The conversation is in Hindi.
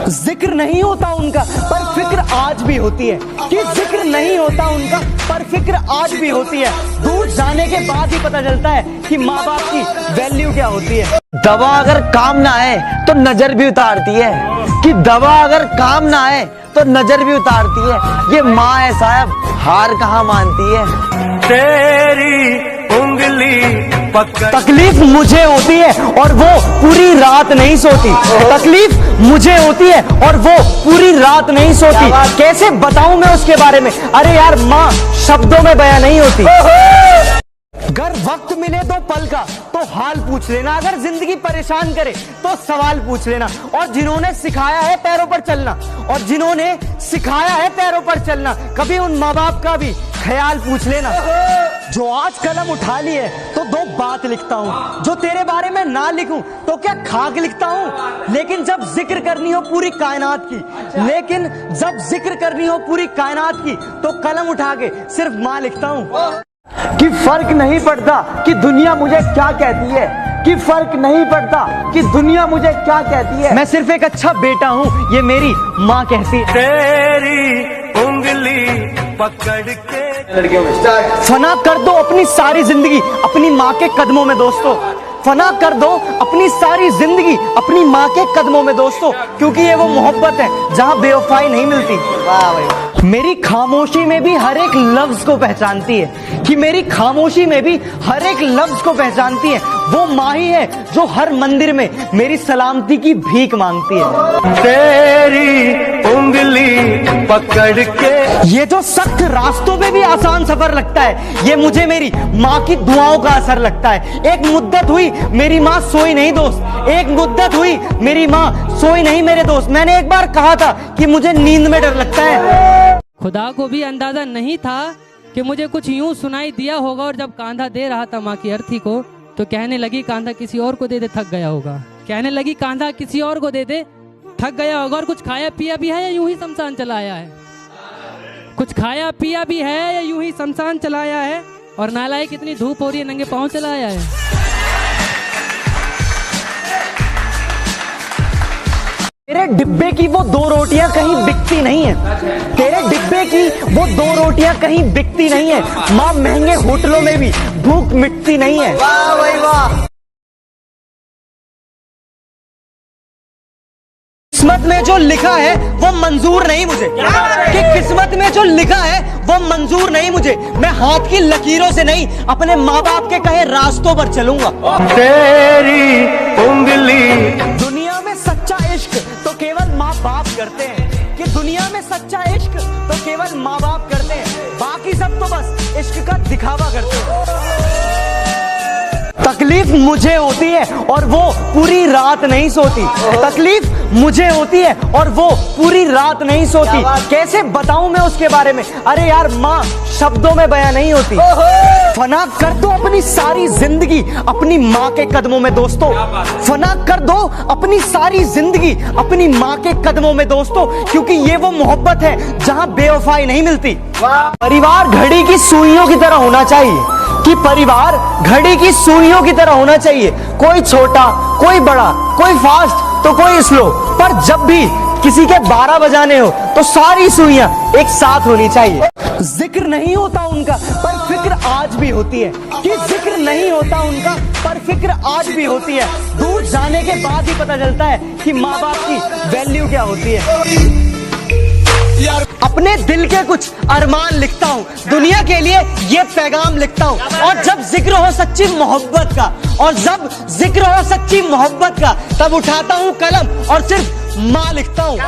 जिक्र नहीं होता उनका पर फिक्र आज भी होती है, कि जिक्र नहीं होता उनका पर फिक्र आज भी होती है। दूर जाने के बाद ही पता चलता है कि माँ बाप की वैल्यू क्या होती है। दवा अगर काम ना आए तो नजर भी उतारती है, कि दवा अगर काम ना आए तो नजर भी उतारती है। ये माँ है साहब, हार कहाँ मानती है। तेरी उंगली तकलीफ मुझे होती है और वो पूरी रात नहीं सोती। तकलीफ मुझे होती है और वो पूरी रात नहीं सोती। कैसे बताऊं मैं उसके बारे में? अरे यार माँ शब्दों में बयां नहीं होती। अगर वक्त मिले तो पल का तो हाल पूछ लेना, अगर जिंदगी परेशान करे तो सवाल पूछ लेना। और जिन्होंने सिखाया है पैरों पर चलना, और जिन्होंने सिखाया है पैरों पर चलना, कभी उन माँ बाप का भी ख्याल पूछ लेना। जो आज कलम उठा ली है तो दो बात लिखता हूँ, जो तेरे बारे में ना लिखूं तो क्या खाक लिखता हूँ। लेकिन जब जिक्र करनी हो पूरी कायनात की, लेकिन जब जिक्र करनी हो पूरी कायनात की तो कलम उठा के सिर्फ माँ लिखता हूँ। कि फर्क नहीं पड़ता कि दुनिया मुझे क्या कहती है, कि फर्क नहीं पड़ता कि दुनिया मुझे क्या कहती है। मैं सिर्फ एक अच्छा बेटा हूँ, ये मेरी माँ कहती है। तेरी उंगली पकड़ के फना कर दो अपनी सारी जिंदगी अपनी माँ के कदमों में दोस्तों, फना कर दो अपनी सारी जिंदगी अपनी माँ के कदमों में दोस्तों, क्योंकि ये वो मोहब्बत है जहाँ बेवफाई नहीं मिलती। वाह भाई। मेरी खामोशी में भी हर एक लफ्ज को पहचानती है, कि मेरी खामोशी में भी हर एक लफ्ज को पहचानती है। वो माँ ही है जो हर मंदिर में मेरी सलामती की भीख मांगती है। तेरी उंगली पकड़ के ये जो सख्त रास्तों में भी आसान सफर लगता है, ये मुझे मेरी माँ की दुआओं का असर लगता है। एक मुद्दत हुई मेरी माँ सोई नहीं दोस्त, एक मुद्दत हुई मेरी माँ सोई नहीं मेरे दोस्त। मैंने एक बार कहा था कि मुझे नींद में डर लगता है। खुदा को भी अंदाजा नहीं था कि मुझे कुछ यूं सुनाई दिया होगा, और जब कांधा दे रहा था माँ की अर्थी को तो कहने लगी कांधा किसी और को दे दे, थक गया होगा। कहने लगी कांधा किसी और को दे दे, थक गया होगा। और कुछ खाया पिया भी है या यूं ही शमशान चलाया है? कुछ खाया पिया भी है या यूं ही शमशान चलाया है? और नालायक कितनी धूप हो रही है, नंगे पाँव चलाया है। तेरे डिब्बे की वो दो रोटियां कहीं बिकती नहीं है, तेरे डिब्बे की वो दो रोटियां कहीं बिकती नहीं है। माँ महंगे होटलों में भी भूख मिटती नहीं है। वाह भाई वाह। किस्मत में जो लिखा है वो मंजूर नहीं मुझे, कि किस्मत में जो लिखा है वो मंजूर नहीं मुझे। मैं हाथ की लकीरों से नहीं अपने माँ बाप के कहे रास्तों पर चलूंगा। तेरी उंगली दुनिया में सच्चा इश्क तो केवल माँ बाप करते हैं, कि दुनिया में सच्चा इश्क तो केवल माँ बाप करते हैं, बाकी सब तो बस इश्क का दिखावा करते हैं। तकलीफ मुझे होती है और वो पूरी रात नहीं सोती। तकलीफ मुझे होती है और वो पूरी रात नहीं सोती। कैसे बताऊं मैं उसके बारे में? अरे यार माँ शब्दों में बयां नहीं होती। फना कर दो अपनी सारी जिंदगी अपनी माँ के कदमों में दोस्तों, फना कर दो अपनी सारी जिंदगी अपनी माँ के कदमों में दोस्तों, क्योंकि ये वो मोहब्बत है जहाँ बेवफाई नहीं मिलती। परिवार घड़ी की सुइयों की तरह होना चाहिए, कि परिवार घड़ी की सुइयों की तरह होना चाहिए। कोई छोटा कोई बड़ा, कोई फास्ट तो कोई स्लो, पर जब भी किसी के 12 बजाने हो तो सारी सुइयां एक साथ होनी चाहिए। जिक्र नहीं होता उनका पर फिक्र आज भी होती है, कि जिक्र नहीं होता उनका पर फिक्र आज भी होती है। दूर जाने के बाद ही पता चलता है कि माँ बाप की वैल्यू क्या होती है। अपने दिल के कुछ अरमान लिखता हूँ, दुनिया के लिए ये पैगाम लिखता हूँ। और जब जिक्र हो सच्ची मोहब्बत का, और जब जिक्र हो सच्ची मोहब्बत का, तब उठाता हूँ कलम और सिर्फ माँ लिखता हूँ।